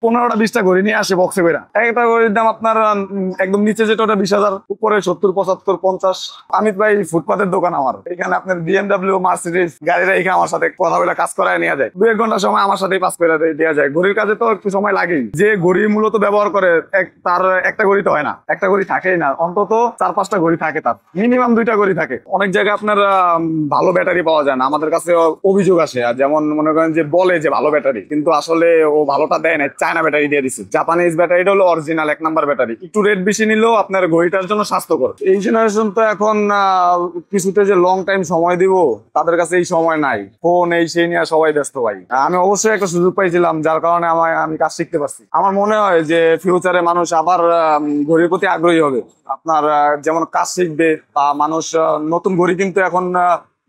15টা 20টা ঘড়ি নিয়ে আসে বক্সে করে। একটা ঘড়ির দাম আপনার একদম নিচে যেটা ওটা 20,000, উপরে 70, 75, 50। অমিত ভাই ফুটপাতের দোকান আমার, এখানে আপনার BMW, মার্সিডিজ গাড়িরা এখানে আমার সাথে কথা বলে কাজ করায় নিয়ে যায়। 2-1 ঘন্টা সময় আমার সাথেই পাস করে দেওয়া যায়। ঘড়ির কাজে তো একটু সময় লাগেই। যে ঘড়ি মূলত ব্যবহার করে তার একটা ঘড়ি তো হয় না, একটা ঘড়ি থাকেই না, অন্তত 4-5টা ঘড়ি থাকে, তার মিনিমাম 2টা ঘড়ি থাকে। অনেক জায়গায় আপনার ভালো ব্যাটারি পাওয়া যায় না, আমাদের কাছে অভিযোগ আসে। আর যেমন মনে করেন যে বলে যে ভালো ব্যাটারি, কিন্তু আসলে ও ভালোটা দেয় না, চায়না ব্যাটারি দিয়ে দিচ্ছে। জাপানিজ ব্যাটারিটা হলো অরিজিনাল 1 নাম্বার ব্যাটারি। একটু রেট বেশি নিলেও আপনার ঘড়িটার জন্য স্বাস্থ্যকর। এই জেনারেশন তো এখন কিছুতে যে লং টাইম সময় দিব, তাদের কাছে এই সময় নাই। ফোন এই সেই নিয়ে সবাই ব্যস্ত ভাই। আমি অবশ্যই একটা সুযোগ পাইছিলাম, যার কারণে আমি কাজ শিখতে পারছি। আমার মনে হয় যে ফিউচারে মানুষ আবার ঘড়ির প্রতি আগ্রহী হবে। আপনার যেমন কাজ শিখবে বা মানুষ নতুন ঘড়ি কিন্তু এখন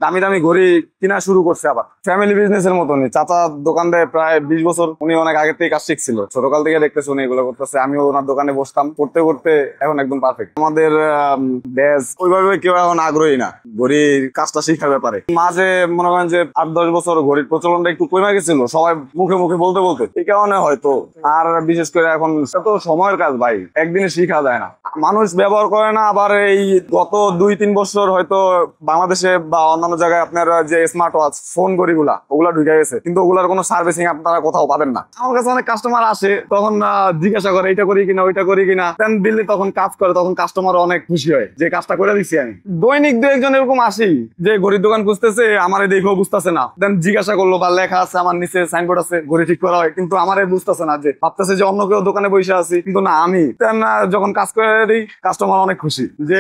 দামি দামি ঘড়ি কিনা শুরু করছে। আবার ফ্যামিলি বিজনেস এর মতনই। চাচা দোকান দেয় প্রায় 20 বছর, উনি অনেক আগে থেকে কাজ শিখছিল, ছোটকাল থেকে দেখতেছে উনি এগুলো করতেছে। আমিও ওনার দোকানে বসতাম, করতে করতে এখন একদম পারফেক্ট। আমাদের ব্যাচ ওইভাবে কেউ এখন আগ্রহী না ঘড়ির কাজটা শিখার ব্যাপারে। মাঝে মনে করেন যে 8-10 বছর ঘড়ির প্রচলনটা একটু কমে গেছিল, সবাই মুখে মুখে বলতে বলতে, এই কারণে হয়তো। আর বিশেষ করে এখন তো সময়ের কাজ ভাই, একদিনে শিখা যায় না, মানুষ ব্যবহার করে না। আবার এই গত 2-3 বছর হয়তো বাংলাদেশে বা অন্যান্য জায়গায় আপনার যে স্মার্ট ওয়াচ ফোন ঘড়িগুলা ওগুলা ঢুকে গেছে, কিন্তু ওগুলার কোনো সার্ভিসিং আপনারা কোথাও পাবেন না। আমার কাছে অনেক কাস্টমার আসে, তখন জিজ্ঞাসা করে এটা করি কিনা ওইটা করি কিনা, দেন দিল্লি তখন কাজ করে, তখন কাস্টমার অনেক খুশি হয় যে কাজটা করে দিচ্ছি আমি। দৈনিক 2-1 জন এরকম আসি যে ঘড়ির দোকান খুঁজতেছে, আমারে দেখেও বুঝতেছে না, দেন জিজ্ঞাসা করলো বা লেখা আছে আমার নিচে সাইনবোর্ড আছে ঘড়ি ঠিক করা হয়, কিন্তু আমারে বুঝতেছে না, যে ভাবতেছে যে অন্য কেউ দোকানে বসে আছি, কিন্তু না আমি। দেন যখন কাজ করে দিই, কাস্টমার অনেক খুশি যে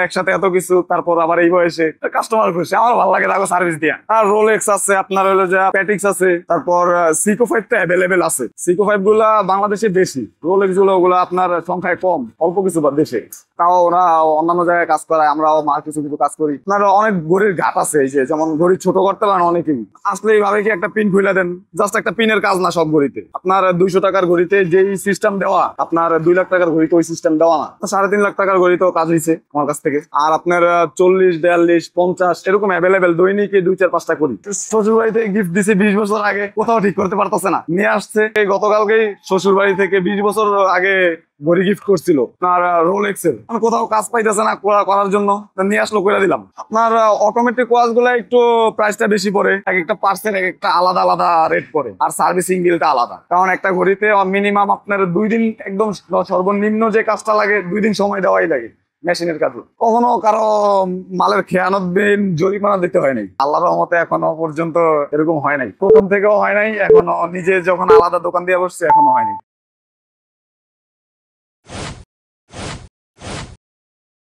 একসাথে এত কিছু, তারপর আবার এই বয়সে কাস্টমার খুশি। আমার ভালো লাগে তাকে সার্ভিস দিয়া। আর রোলেক্স আছে, আপনার হলো যে প্যাটিক্স আছে, তারপর সিকো 5 টা অ্যাভেলেবেল আছে। সিকো 5 গুলা বাংলাদেশে বেশি, রোলেক্স গুলো আপনার সংখ্যায় কম, অল্প কিছু বা দেশে। তাও ওরা অন্যান্য জায়গায় কাজ করায়, আমরাও কিছু কিছু কাজ করি। আপনার অনেক ঘড়ির ঘাট আছে, এই যে যেমন ঘড়ি ছোট করতে পারেন অনেকেই। আসলে এইভাবে কি একটা পিন খুলে দেন, জাস্ট একটা পিনের কাজ না সব ঘড়িতে। আপনার 200 টাকার ঘড়িতে যেই সিস্টেম দেওয়া, আপনার 2 লাখ টাকার ঘড়িতে ওই সিস্টেম দেওয়া না। 3.5 লাখ টাকার ঘড়িতেও কাজ হয়েছে আমার কাছ থেকে। আর আপনার 40, 42, 50 এরকম অ্যাভেলেবেল দৈনিক 2-4-5টা করি। শ্বশুর বাড়ি থেকে গিফট দিছি 20 বছর আগে, কোথাও ঠিক করতে পারতেছে না, নিয়ে আসছে গতকালকেই শ্বশুর বাড়ি থেকে 20 বছর আগে ঘড়ি গিফট করছিল আপনার রোলেক্স এর। কোথাও কাজ পাইতেছে না করার জন্য, নিয়ে আসলো করে দিলাম। আপনার অটোমেটিক ওয়াচ গুলা একটু প্রাইসটা বেশি পড়ে, এক একটা পার্সেন্ট এক একটা আলাদা আলাদা রেট পড়ে, আর সার্ভিসিং বিলটা আলাদা। কারণ একটা ঘড়িতে মিনিমাম আপনার 2 দিন, একদম সর্বনিম্ন যে কাজটা লাগে 2 দিন সময় দেওয়াই লাগে মেশিনের কাজে। কখনো কারো মালের খেয়ানত দিন জরিমানা দিতে হয় নাই, আল্লাহর রহমতে এখনো পর্যন্ত এরকম হয় নাই। প্রথম থেকেও হয় নাই, এখনো নিজে যখন আলাদা দোকান দিয়ে বসছে এখনো হয়নি।